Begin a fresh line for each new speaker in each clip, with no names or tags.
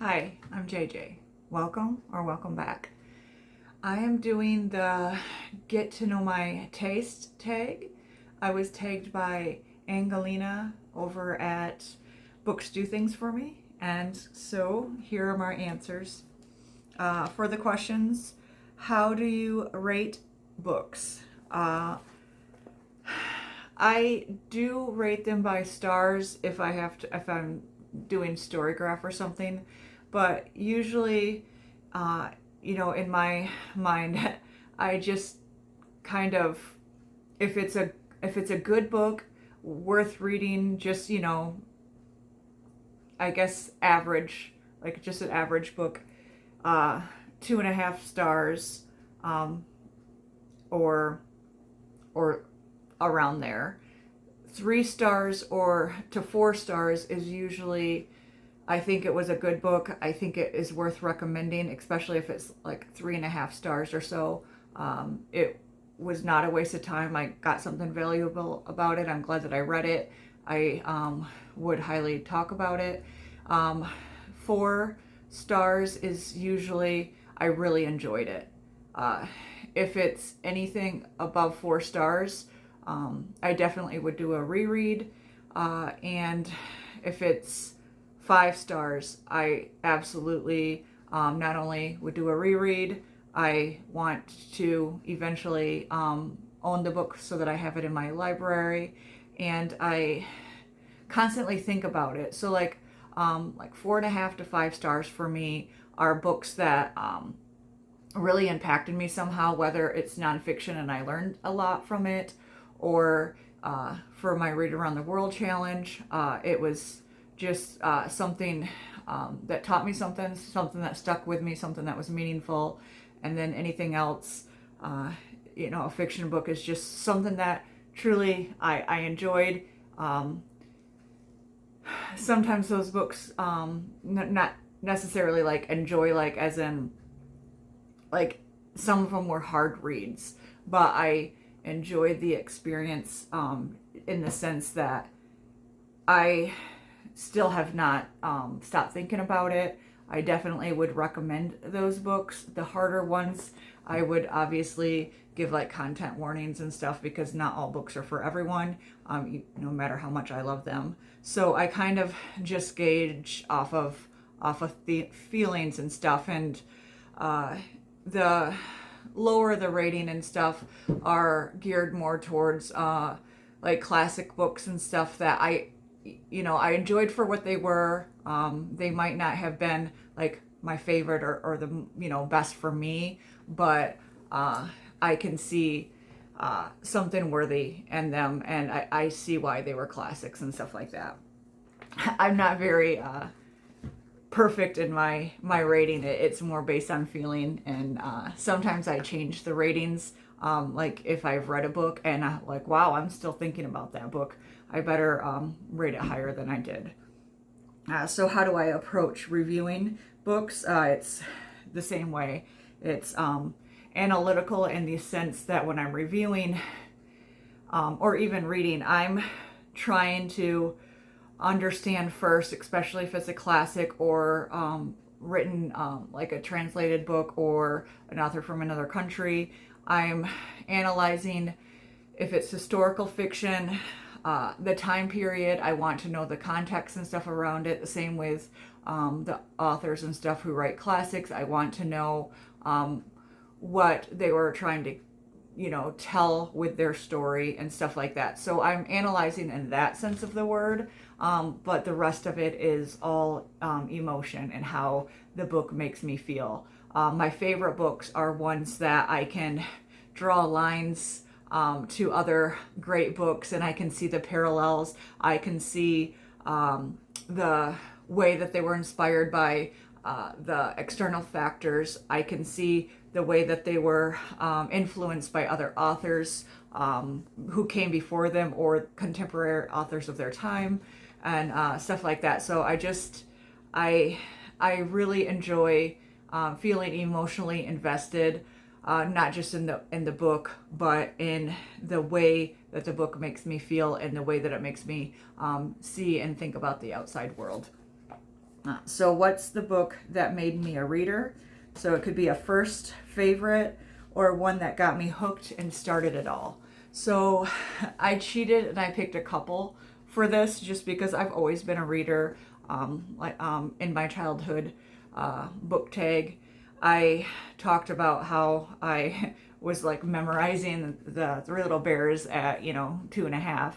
Hi, I'm JJ. Welcome or welcome back. I am doing the get to know my taste tag. I was tagged by Angelina over at Books Do Things for Me, and so here are my answers. For the questions, how do you rate books? I do rate them by stars if I'm doing Storygraph or something, but usually, uh, in my mind, I just kind of if it's a good book worth reading, just I guess average, like just an average book, uh, 2.5 stars, um, or or around there. 3 stars or to 4 stars is usually, I think it was a good book. I think it is worth recommending, especially if it's like 3.5 stars or so. It was not a waste of time. I got something valuable about it. I'm glad that I read it. I would highly talk about it. 4 stars is usually, I really enjoyed it. Uh, if it's anything above 4 stars, I definitely would do a reread. And if it's 5 stars, I absolutely not only would do a reread, I want to eventually own the book so that I have it in my library, and I constantly think about it. So like 4.5 to 5 stars for me are books that really impacted me somehow, whether it's nonfiction and I learned a lot from it, or for my Read Around the World challenge, it was just something that taught me something that stuck with me, something that was meaningful. And then anything else, a fiction book is just something that truly I enjoyed. Sometimes those books, not necessarily like enjoy, like as in, like some of them were hard reads, but I enjoyed the experience, in the sense that I still have not stopped thinking about it. I definitely would recommend those books. The harder ones, I would obviously give like content warnings and stuff, because not all books are for everyone, no matter how much I love them. So I kind of just gauge off of the feelings and stuff, and the lower the rating and stuff are geared more towards like classic books and stuff that I enjoyed for what they were. They might not have been like my favorite or the best for me, but I can see something worthy in them, and I see why they were classics and stuff like that. I'm not very perfect in my rating. It's more based on feeling, and sometimes I change the ratings. Like if I've read a book and I'm like, wow, I'm still thinking about that book, I better rate it higher than I did. So how do I approach reviewing books? It's the same way. It's analytical in the sense that when I'm reviewing, or even reading, I'm trying to understand first, especially if it's a classic or written, like a translated book or an author from another country. I'm analyzing if it's historical fiction, the time period. I want to know the context and stuff around it. The same with the authors and stuff who write classics. I want to know what they were trying to tell with their story and stuff like that. So I'm analyzing in that sense of the word, but the rest of it is all emotion and how the book makes me feel. My favorite books are ones that I can draw lines to other great books, and I can see the parallels. I can see the way that they were inspired by the external factors. I can see the way that they were influenced by other authors who came before them, or contemporary authors of their time, and stuff like that. So I really enjoy feeling emotionally invested, not just in the book, but in the way that the book makes me feel, and the way that it makes me see and think about the outside world. So what's the book that made me a reader? So it could be a first favorite or one that got me hooked and started it all. So I cheated and I picked a couple for this just because I've always been a reader. In my childhood book tag, I talked about how I was like memorizing the Three Little Bears at 2.5.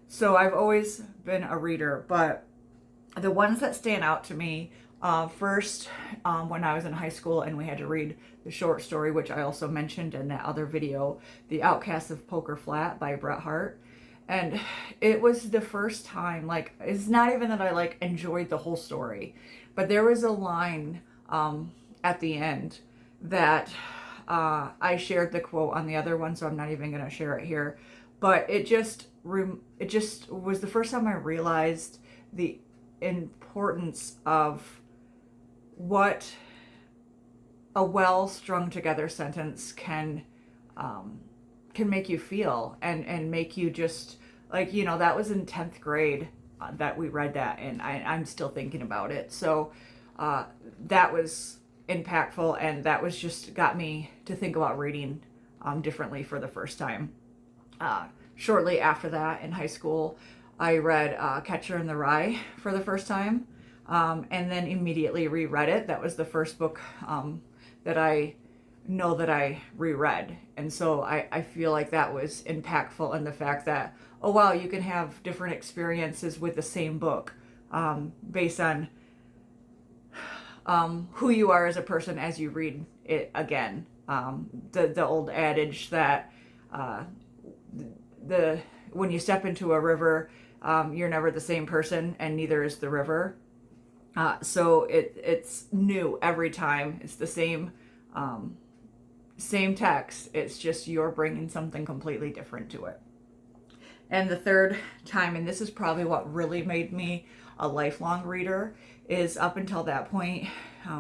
So I've always been a reader, but the ones that stand out to me, first, when I was in high school and we had to read the short story, which I also mentioned in that other video, The Outcasts of Poker Flat by Bret Harte. And it was the first time, like, it's not even that I like enjoyed the whole story, but there was a line at the end that I shared the quote on the other one, so I'm not even going to share it here. But it just was the first time I realized the importance of what a well strung together sentence can make you feel and make you just like, that was in 10th grade that we read that, and I'm still thinking about it. So that was impactful, and that was just got me to think about reading differently for the first time. Shortly after that, in high school, I read Catcher in the Rye for the first time, and then immediately reread it. That was the first book that I know that I reread. And so I feel like that was impactful in the fact that, oh wow, you can have different experiences with the same book based on who you are as a person as you read it again. The old adage that when you step into a river, you're never the same person, and neither is the river. So it's new every time. It's the same text. It's just you're bringing something completely different to it. And the third time, and this is probably what really made me a lifelong reader, is up until that point,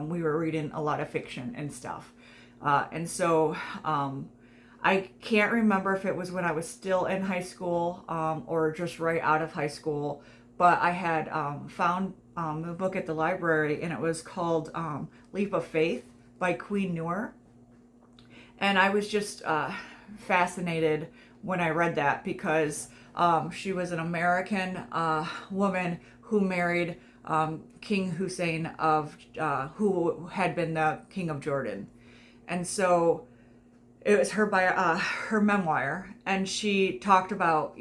we were reading a lot of fiction and stuff. And so I can't remember if it was when I was still in high school or just right out of high school, but I had found a book at the library, and it was called Leap of Faith by Queen Noor. And I was just fascinated when I read that because she was an American woman who married King Hussein who had been the King of Jordan. And so it was her memoir, and she talked about,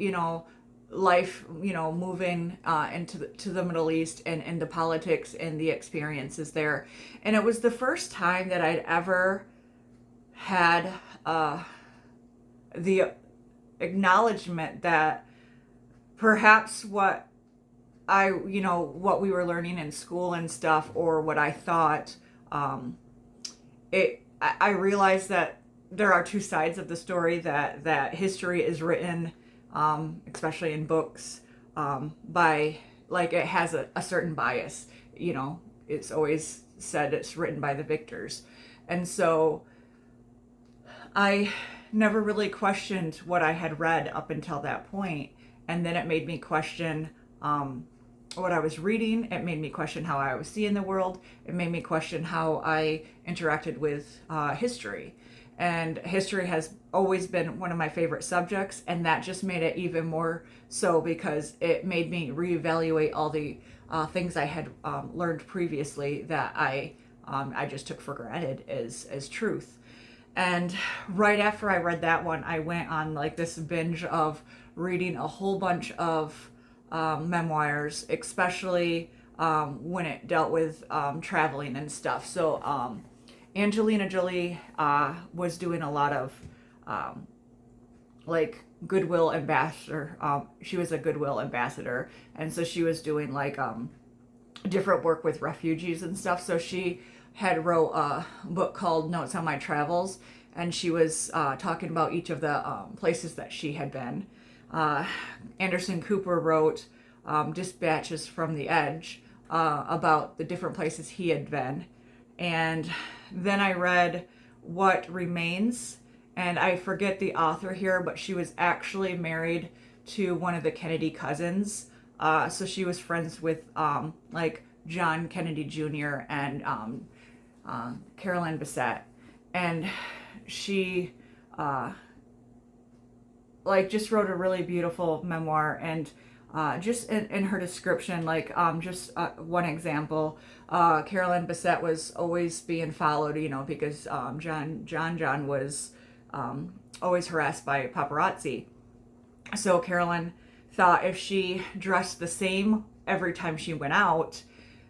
life, moving into the Middle East and the politics and the experiences there. And it was the first time that I'd ever had the acknowledgement that perhaps what what we were learning in school and stuff, or what I thought, I realized that there are two sides of the story, that history is written, especially in books, by, like, it has a certain bias. It's always said it's written by the victors. And so I never really questioned what I had read up until that point. And then it made me question what I was reading. It made me question how I was seeing the world. It made me question how I interacted with history. And history has always been one of my favorite subjects, and that just made it even more so because it made me reevaluate all the things I had learned previously that I just took for granted as truth. And right after I read that one, I went on like this binge of reading a whole bunch of memoirs, especially when it dealt with traveling and stuff. So Angelina Jolie was doing a lot of like Goodwill ambassador. She was a Goodwill ambassador, and so she was doing like different work with refugees and stuff. So she had wrote a book called Notes on My Travels, and she was talking about each of the places that she had been. Anderson Cooper wrote Dispatches from the Edge about the different places he had been. And then I read What Remains, and I forget the author here, but she was actually married to one of the Kennedy cousins. So she was friends with like John Kennedy Jr. and Carolyn Bessette. And she like just wrote a really beautiful memoir. And just in her description, like just one example, Carolyn Bessette was always being followed, you know, because John was always harassed by paparazzi. So Carolyn thought if she dressed the same every time she went out,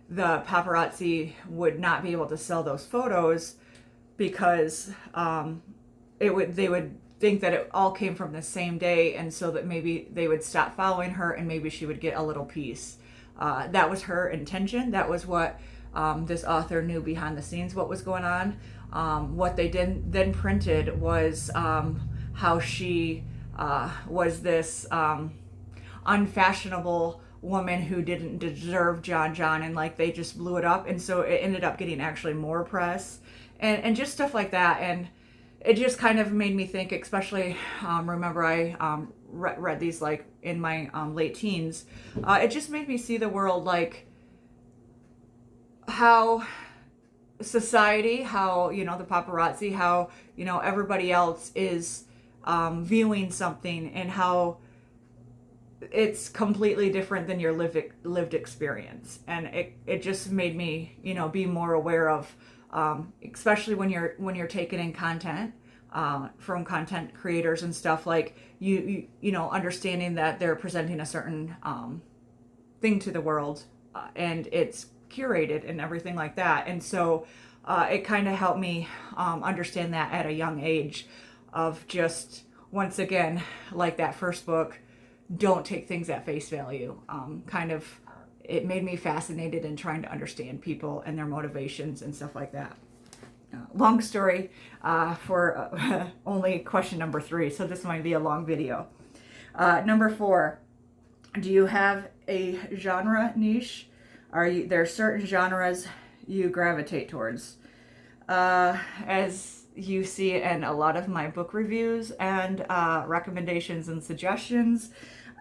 the paparazzi would not be able to sell those photos, because they would think that it all came from the same day, and so that maybe they would stop following her and maybe she would get a little piece. That was her intention. That was what this author knew behind the scenes what was going on. What they then printed was how she was this unfashionable woman who didn't deserve John, and like they just blew it up, and so it ended up getting actually more press and just stuff like that. And it just kind of made me think, especially remember I read these like in my late teens. It just made me see the world, like how society, how, you know, the paparazzi, how, you know, everybody else is viewing something, and how it's completely different than your lived experience. And it just made me, you know, be more aware of, especially when you're taking in content from content creators and stuff, like you know, understanding that they're presenting a certain thing to the world, and it's curated and everything like that. And so it kind of helped me understand that at a young age, of just, once again, like that first book, don't take things at face value. Kind of, it made me fascinated in trying to understand people and their motivations and stuff like that. Long story for only question number 3, so this might be a long video. Number 4, do you have a genre niche? Are there certain genres you gravitate towards? As you see in a lot of my book reviews and recommendations and suggestions,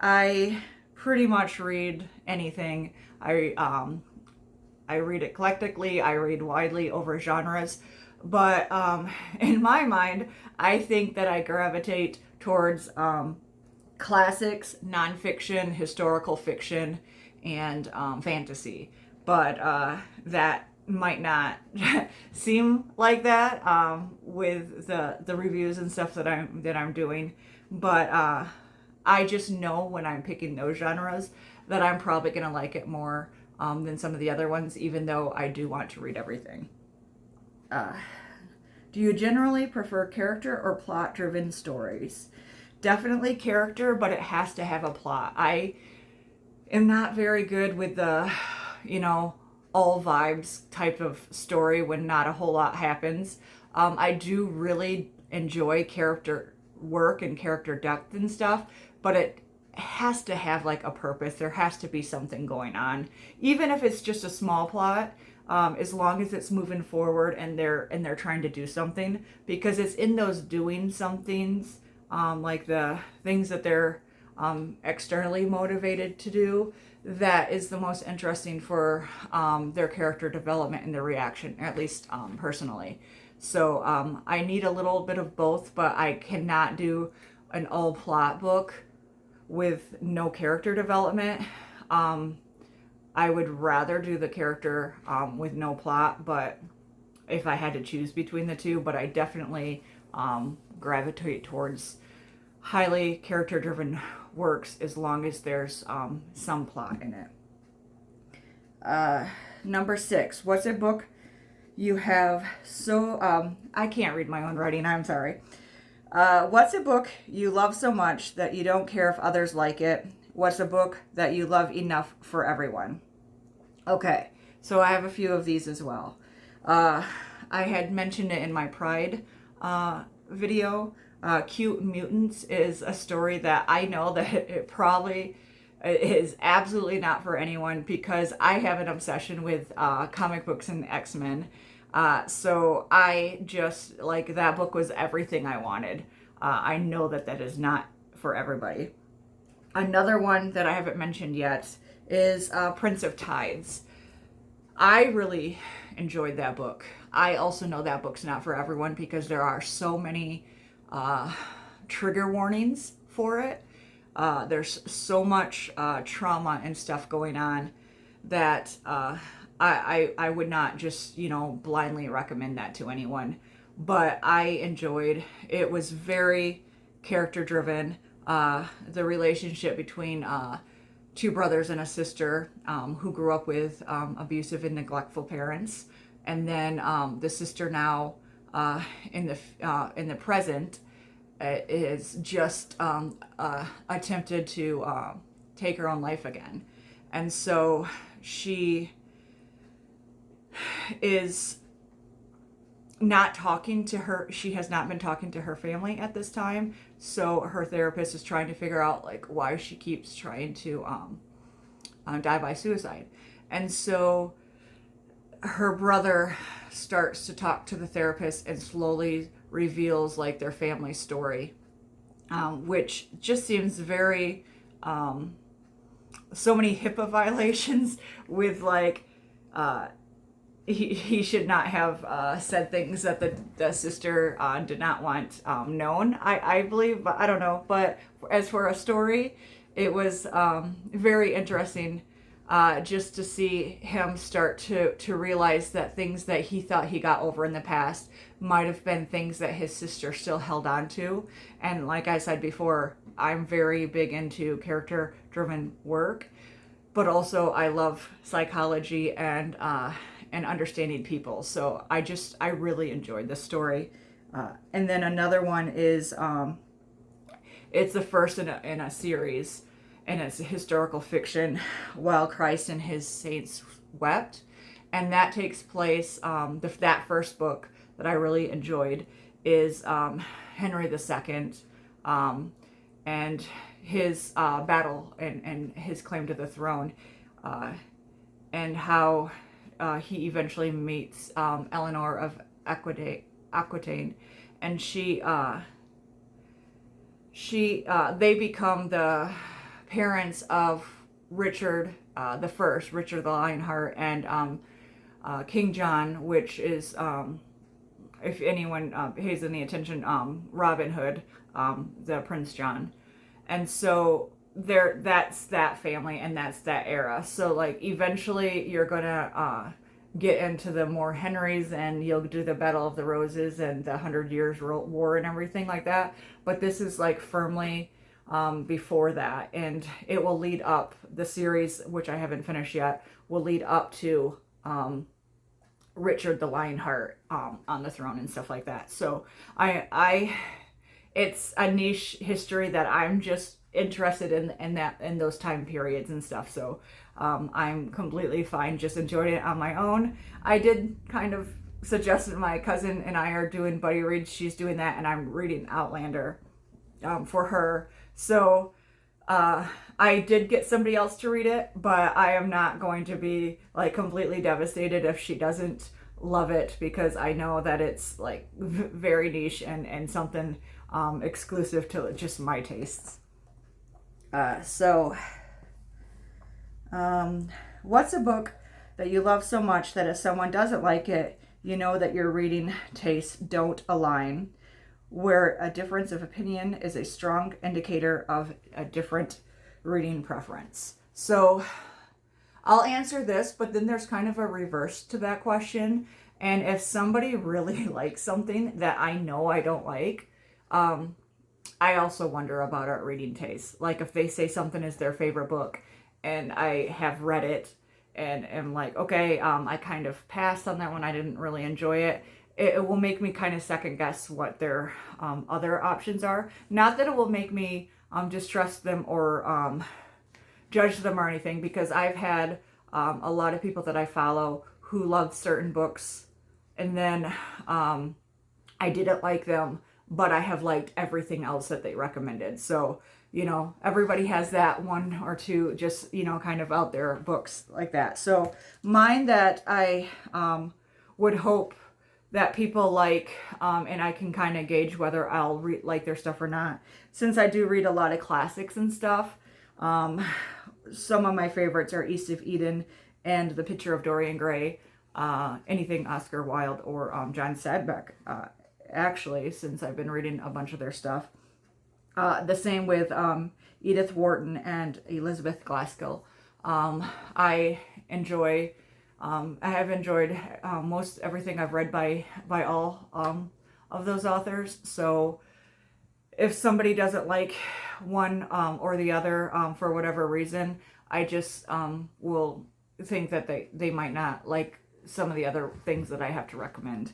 I pretty much read anything. I read eclectically, I read widely over genres, but in my mind, I think that I gravitate towards classics, nonfiction, historical fiction, and fantasy. But that might not seem like that with the reviews and stuff that I'm doing, but I just know when I'm picking those genres that I'm probably gonna like it more than some of the other ones, even though I do want to read everything. Do you generally prefer character or plot driven stories? Definitely character, but it has to have a plot. I am not very good with the, you know, all vibes type of story when not a whole lot happens. I do really enjoy character work and character depth and stuff, but it has to have like a purpose. There has to be something going on, even if it's just a small plot. As long as it's moving forward and they're trying to do something, because it's in those doing somethings, like the things that they're externally motivated to do, that is the most interesting for their character development and their reaction, at least personally. So I need a little bit of both, but I cannot do an all plot book with no character development. I would rather do the character with no plot, but if I had to choose between the two, but I definitely gravitate towards highly character driven works as long as there's some plot in it. Number 6, what's a book you have so I can't read my own writing, I'm sorry. What's a book you love so much that you don't care if others like it? What's a book that you love enough for everyone? Okay, so I have a few of these as well. I had mentioned it in my Pride video. Cute Mutants is a story that I know that it probably is absolutely not for anyone, because I have an obsession with comic books and X-Men. So I just, like, that book was everything I wanted. I know that that is not for everybody. Another one that I haven't mentioned yet is Prince of Tides. I really enjoyed that book. I also know that book's not for everyone because there are so many uh, trigger warnings for it. There's so much trauma and stuff going on that I would not just, blindly recommend that to anyone. But I enjoyed it. Was very character driven. The relationship between two brothers and a sister who grew up with abusive and neglectful parents, and then the sister now in the present is just attempted to take her own life again, and so she is not talking to her. She has not been talking to her family at this time, so her therapist is trying to figure out like why she keeps trying to die by suicide. And so her brother starts to talk to the therapist and slowly reveals like their family story, which just seems very so many HIPAA violations with like he should not have said things that the sister did not want known, I believe, but I don't know. But as for a story, it was very interesting just to see him start to realize that things that he thought he got over in the past might have been things that his sister still held on to. And like I said before, I'm very big into character-driven work, but also I love psychology and understanding people. So I really enjoyed this story. And then another one is it's the first in a series, and it's a historical fiction, While Christ and His Saints Wept, and that takes place. That first book that I really enjoyed is Henry II, and his battle and his claim to the throne, and how he eventually meets Eleanor of Aquitaine, and they become the parents of Richard the First, Richard the Lionheart, and King John, which is, if anyone pays any attention, Robin Hood, the Prince John. And so that's that family and that's that era. So like eventually you're gonna get into the more Henrys, and you'll do the Battle of the Roses and the 100 Years War and everything like that. But this is like firmly before that, and it will lead up, the series, which I haven't finished yet, will lead up to Richard the Lionheart on the throne and stuff like that. So it's a niche history that I'm just interested in those time periods and stuff. So I'm completely fine just enjoying it on my own. I did kind of suggest that my cousin and I are doing buddy reads. She's doing that, and I'm reading Outlander for her. So I did get somebody else to read it, but I am not going to be like completely devastated if she doesn't love it, because I know that it's like very niche and something exclusive to just my tastes. What's a book that you love so much that if someone doesn't like it, you know that your reading tastes don't align, where a difference of opinion is a strong indicator of a different reading preference? So I'll answer this, but then there's kind of a reverse to that question. And if somebody really likes something that I know I don't like, I also wonder about our reading taste. Like if they say something is their favorite book and I have read it and am like, okay, I kind of passed on that one, I didn't really enjoy it. It will make me kind of second guess what their other options are. Not that it will make me distrust them or judge them or anything, because I've had a lot of people that I follow who love certain books, and then I didn't like them, but I have liked everything else that they recommended. So, everybody has that one or two just, kind of out there books like that. So mine that I would hope that people like, and I can kind of gauge whether I'll like their stuff or not. Since I do read a lot of classics and stuff, some of my favorites are East of Eden and The Picture of Dorian Gray, anything Oscar Wilde or John Steinbeck, actually, since I've been reading a bunch of their stuff. The same with Edith Wharton and Elizabeth Gaskell. I have enjoyed most everything I've read by all of those authors. So if somebody doesn't like one or the other for whatever reason, I just will think that they might not like some of the other things that I have to recommend.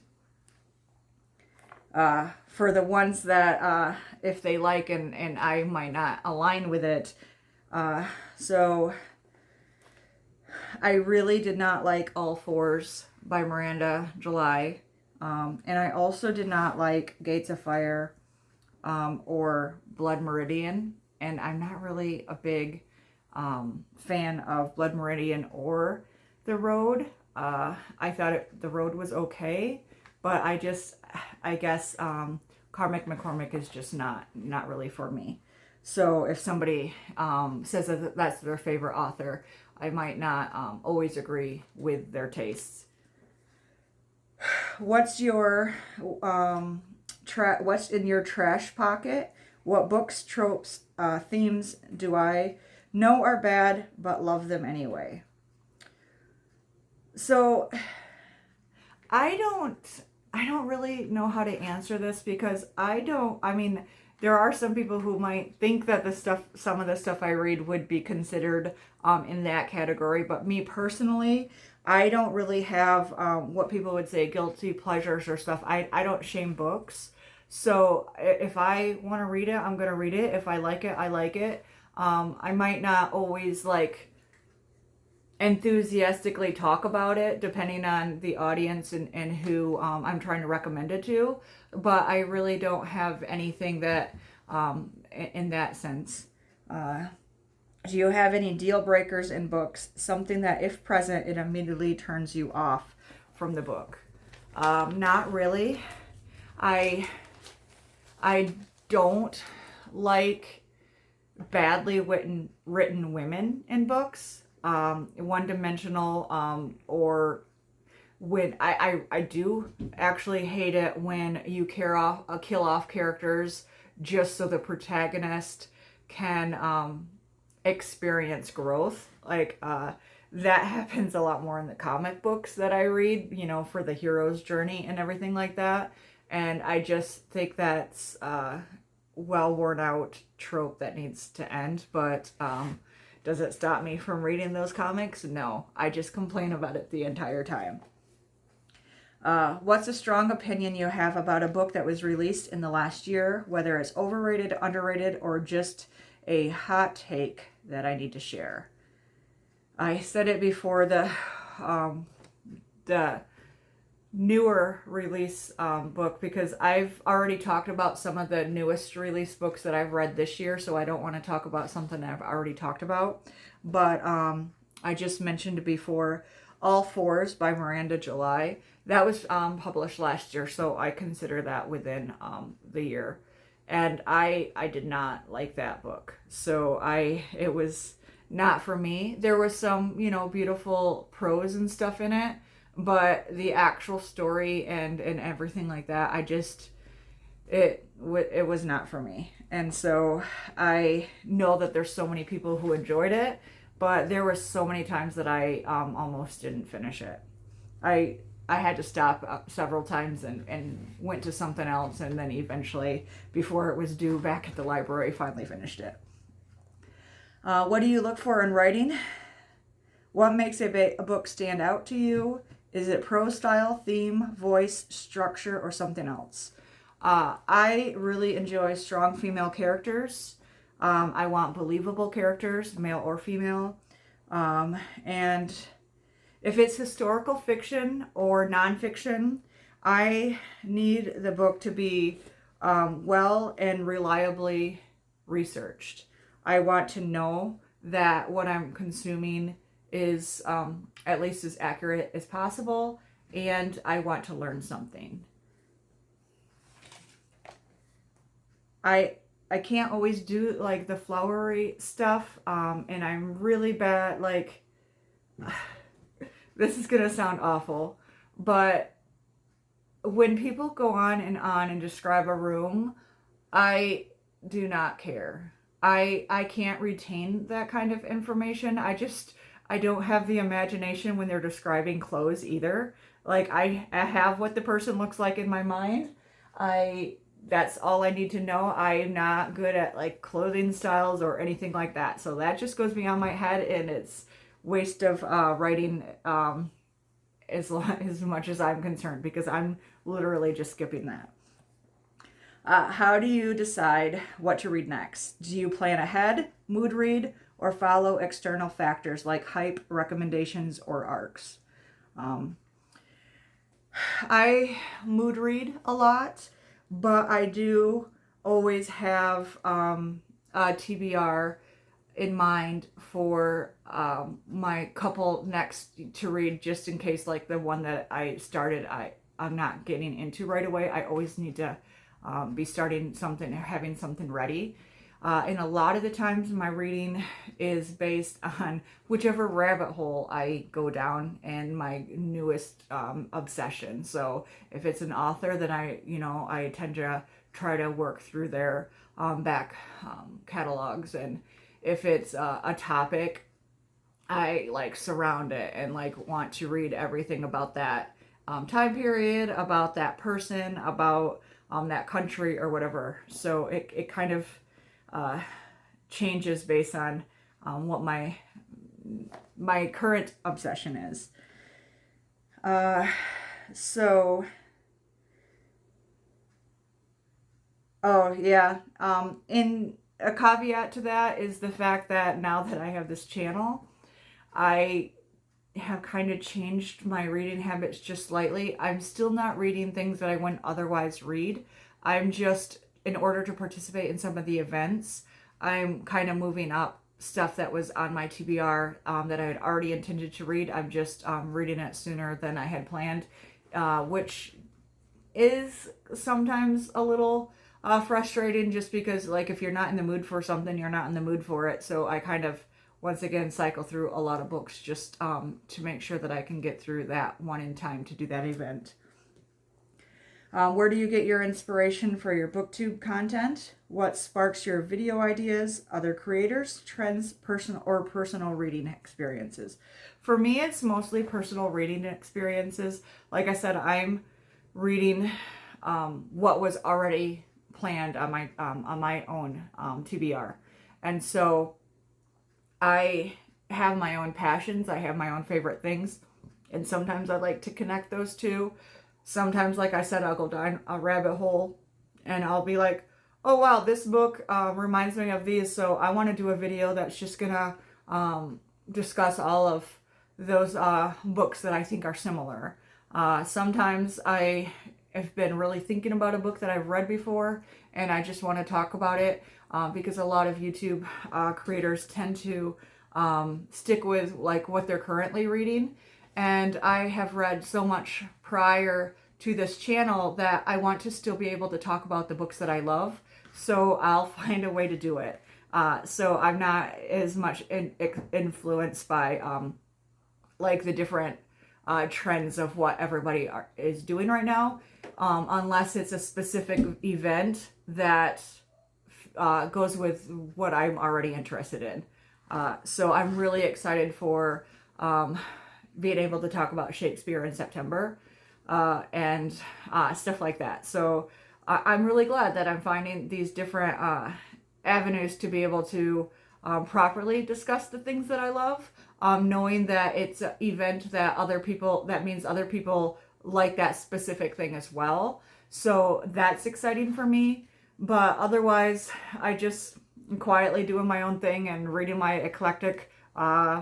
For the ones that if they like and I might not align with it, so I really did not like All Fours by Miranda July, and I also did not like Gates of Fire or Blood Meridian, and I'm not really a big fan of Blood Meridian or The Road. I thought The Road was okay, but I guess Cormac McCormick is just not really for me. So if somebody says that that's their favorite author, I might not always agree with their tastes. What's your what's in your trash pocket? What books, tropes, themes do I know are bad but love them anyway? So I don't really know how to answer this, because I mean, there are some people who might think that some of the stuff I read would be considered in that category, but me personally, I don't really have what people would say guilty pleasures or stuff. I don't shame books. So if I want to read it, I'm going to read it. If I like it, I like it. I might not always like enthusiastically talk about it, depending on the audience and who I'm trying to recommend it to, but I really don't have anything that in that sense. Do you have any deal breakers in books? Something that if present, it immediately turns you off from the book? Not really. I don't like badly written women in books. One-dimensional, or when I do actually hate it when you kill off characters just so the protagonist can experience growth. Like that happens a lot more in the comic books that I read, for the hero's journey and everything like that. And I just think that's well worn out trope that needs to end. But does it stop me from reading those comics? No, I just complain about it the entire time. What's a strong opinion you have about a book that was released in the last year, whether it's overrated, underrated, or just a hot take that I need to share? I said it before, the newer release book, because I've already talked about some of the newest release books that I've read this year, so I don't want to talk about something that I've already talked about. But I just mentioned before All Fours by Miranda July. That was published last year, so I consider that within the year. And I did not like that book. So it was not for me. There was some, beautiful prose and stuff in it, but the actual story and everything like that, it was not for me. And so I know that there's so many people who enjoyed it, but there were so many times that I almost didn't finish it. I had to stop several times and went to something else, and then eventually, before it was due back at the library, finally finished it. What do you look for in writing? What makes a book stand out to you? Is it prose style, theme, voice, structure, or something else? I really enjoy strong female characters. I want believable characters, male or female. And if it's historical fiction or nonfiction, I need the book to be well and reliably researched. I want to know that what I'm consuming is at least as accurate as possible, and I want to learn something. I can't always do like the flowery stuff, and I'm really bad. Like this is going to sound awful, but when people go on and describe a room, I do not care. I can't retain that kind of information. I don't have the imagination when they're describing clothes either. Like I have what the person looks like in my mind. I That's all I need to know. I'm not good at like clothing styles or anything like that. So that just goes beyond my head, and it's waste of writing as much as I'm concerned, because I'm literally just skipping that. How do you decide what to read next? Do you plan ahead, mood read, or follow external factors like hype, recommendations, or arcs? Um, I mood read a lot, but I do always have a TBR in mind for my couple next to read, just in case like the one that I started I'm not getting into right away. I always need to be starting something or having something ready. And a lot of the times my reading is based on whichever rabbit hole I go down and my newest obsession. So if it's an author, then I tend to try to work through their back catalogs. And if it's a topic, I like surround it and like want to read everything about that time period, about that person, about that country or whatever. So it kind of changes based on what my current obsession is. So, oh yeah. In a caveat to that is the fact that now that I have this channel, I have kind of changed my reading habits just slightly. I'm still not reading things that I wouldn't otherwise read. I'm just, in order to participate in some of the events, I'm kind of moving up stuff that was on my TBR that I had already intended to read. I'm just reading it sooner than I had planned, which is sometimes a little frustrating, just because like if you're not in the mood for something, you're not in the mood for it. So I kind of once again cycle through a lot of books just to make sure that I can get through that one in time to do that event. Where do you get your inspiration for your booktube content? What sparks your video ideas, other creators, trends, personal reading experiences? For me, it's mostly personal reading experiences. Like I said, I'm reading what was already planned on my own TBR, and so I have my own passions. I have my own favorite things, and sometimes I like to connect those two. Sometimes, like I said, I'll go down a rabbit hole and I'll be like, oh wow, this book reminds me of these, so I want to do a video that's just gonna discuss all of those books that I think are similar. Sometimes I have been really thinking about a book that I've read before and I just want to talk about it because a lot of YouTube creators tend to stick with like what they're currently reading. And I have read so much prior to this channel that I want to still be able to talk about the books that I love. So I'll find a way to do it. So I'm not as much influenced by like the different trends of what everybody is doing right now, unless it's a specific event that goes with what I'm already interested in. So I'm really excited for being able to talk about Shakespeare in September and stuff like that. So I'm really glad that I'm finding these different avenues to be able to properly discuss the things that I love, knowing that it's an event that means other people like that specific thing as well. So that's exciting for me. But otherwise, I just quietly doing my own thing and reading my eclectic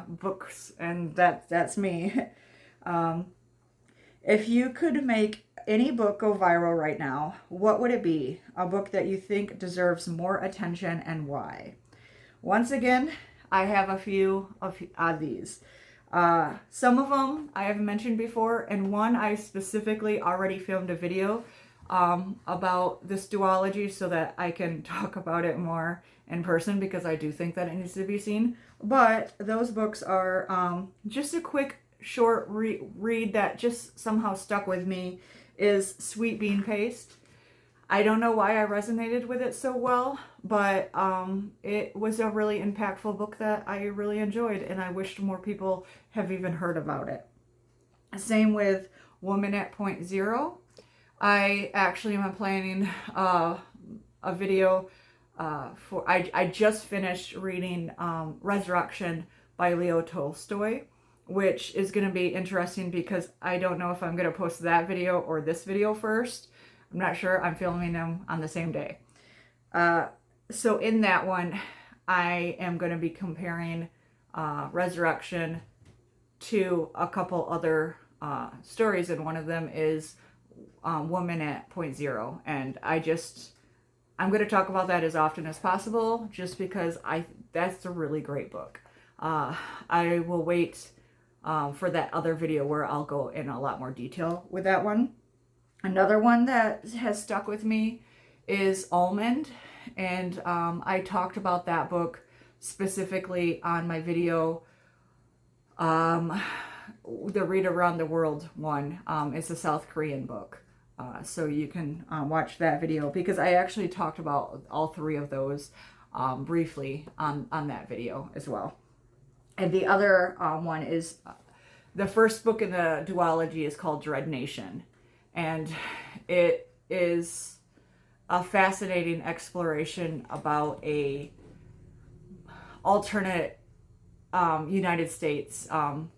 books, and that's me. If you could make any book go viral right now, what would it be? A book that you think deserves more attention and why? Once again, I have a few of these. Some of them I have mentioned before, and one I specifically already filmed a video about this duology so that I can talk about it more in person, because I do think that it needs to be seen. But those books are just a quick short read that just somehow stuck with me is Sweet Bean Paste. I don't know why I resonated with it so well, but it was a really impactful book that I really enjoyed, and I wished more people have even heard about it. Same with Woman at Point Zero. I actually am planning a video I just finished reading Resurrection by Leo Tolstoy, which is going to be interesting because I don't know if I'm going to post that video or this video first. I'm not sure. I'm filming them on the same day. So in that one, I am going to be comparing Resurrection to a couple other stories, and one of them is Woman at Point Zero. And I'm going to talk about that as often as possible just because that's a really great book. I will wait for that other video where I'll go in a lot more detail with that one. Another one that has stuck with me is Almond, and I talked about that book specifically on my video, the Read Around the World one. It's a South Korean book, so you can watch that video because I actually talked about all three of those briefly on that video as well. And the other one is the first book in the duology is called Dread Nation. And it is a fascinating exploration about a alternate United States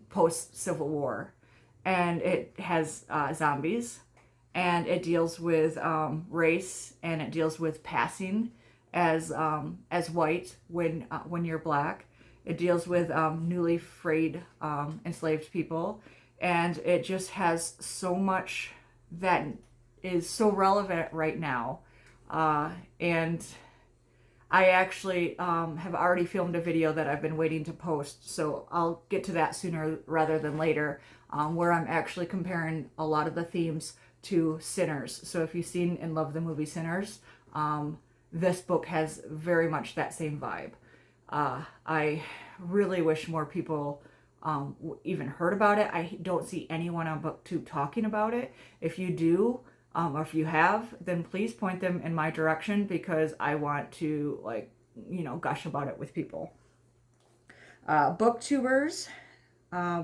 post-Civil War. And it has zombies, and it deals with race, and it deals with passing as white when you're black. It deals with newly freed enslaved people, and it just has so much that is so relevant right now. And I actually have already filmed a video that I've been waiting to post, so I'll get to that sooner rather than later, where I'm actually comparing a lot of the themes to Sinners. So if you've seen and love the movie Sinners, this book has very much that same vibe. I really wish more people even heard about it. I don't see anyone on BookTube talking about it. If you do, or if you have, then please point them in my direction because I want to, gush about it with people. Booktubers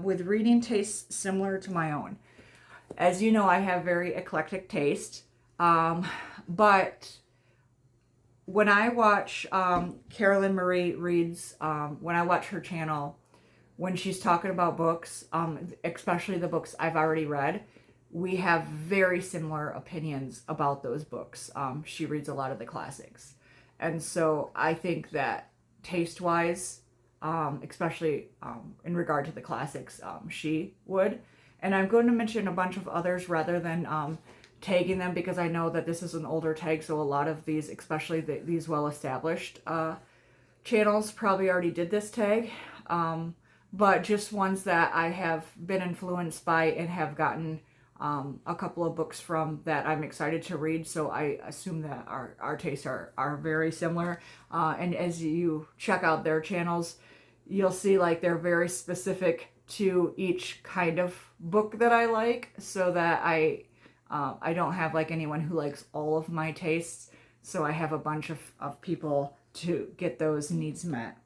with reading tastes similar to my own. As you know, I have very eclectic taste, but when I watch Carolyn Marie Reads, when I watch her channel, when she's talking about books, especially the books I've already read, we have very similar opinions about those books. She reads a lot of the classics. And so I think that taste-wise, especially in regard to the classics, she would. And I'm going to mention a bunch of others rather than tagging them because I know that this is an older tag, so a lot of these, especially these well-established channels, probably already did this tag. But just ones that I have been influenced by and have gotten a couple of books from that I'm excited to read. So I assume that our tastes are very similar. And as you check out their channels, you'll see they're very specific to each kind of book that I like, so that I don't have anyone who likes all of my tastes. So I have a bunch of people to get those needs met.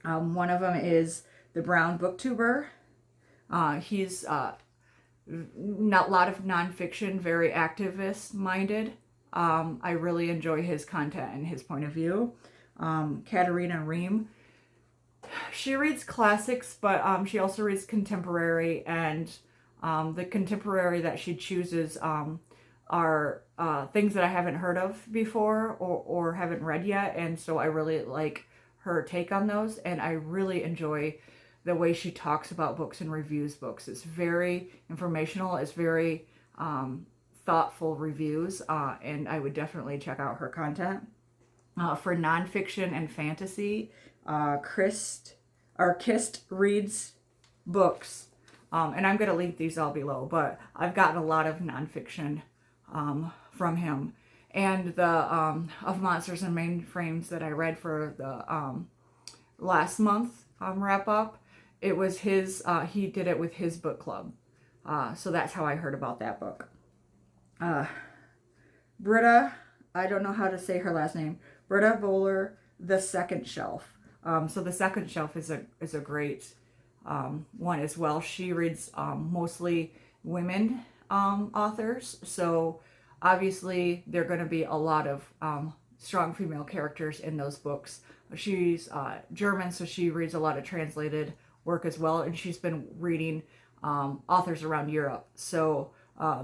One of them is the Brown Booktuber. He's not a lot of nonfiction, very activist-minded. I really enjoy his content and his point of view. Katarina Reem. She reads classics, but she also reads contemporary, and the contemporary that she chooses are things that I haven't heard of before or haven't read yet, and so I really like her take on those, and I really enjoy the way she talks about books and reviews books. It's very informational, it's very thoughtful reviews, and I would definitely check out her content. For nonfiction and fantasy, Kist reads books, and I'm going to link these all below, but I've gotten a lot of nonfiction from him. And the of Monsters and Mainframes that I read for the last month wrap up it was his, he did it with his book club. So that's how I heard about that book. Britta, I don't know how to say her last name, Britta Bowler, The Second Shelf. So The Second Shelf is a great one as well. She reads mostly women authors, so obviously there are going to be a lot of strong female characters in those books. She's German, so she reads a lot of translated work as well, and she's been reading authors around Europe. So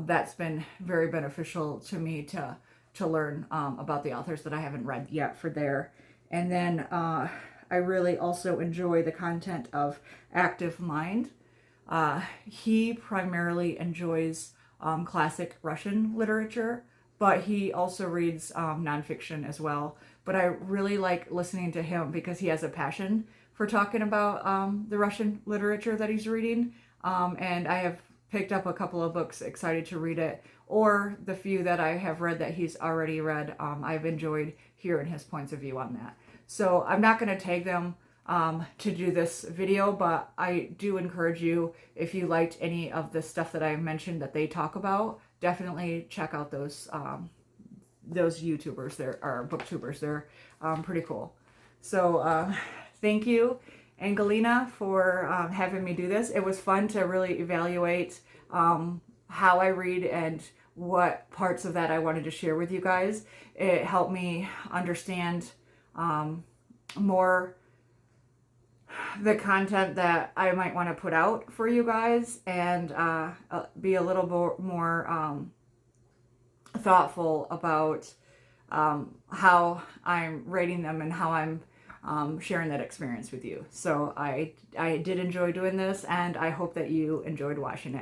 that's been very beneficial to me to learn about the authors that I haven't read yet for there. And then I really also enjoy the content of Active Mind. He primarily enjoys classic Russian literature, but he also reads nonfiction as well. But I really like listening to him because he has a passion for talking about the Russian literature that he's reading. And I have picked up a couple of books, excited to read it, or the few that I have read that he's already read. I've enjoyed hearing his points of view on that. So I'm not going to tag them to do this video, but I do encourage you, if you liked any of the stuff that I mentioned that they talk about, definitely check out those YouTubers there, or Booktubers. They're pretty cool. So thank you, Angelina, for having me do this. It was fun to really evaluate how I read and what parts of that I wanted to share with you guys. It helped me understand more the content that I might want to put out for you guys, and be a little more thoughtful about how I'm rating them and how I'm sharing that experience with you. So I did enjoy doing this, and I hope that you enjoyed watching it.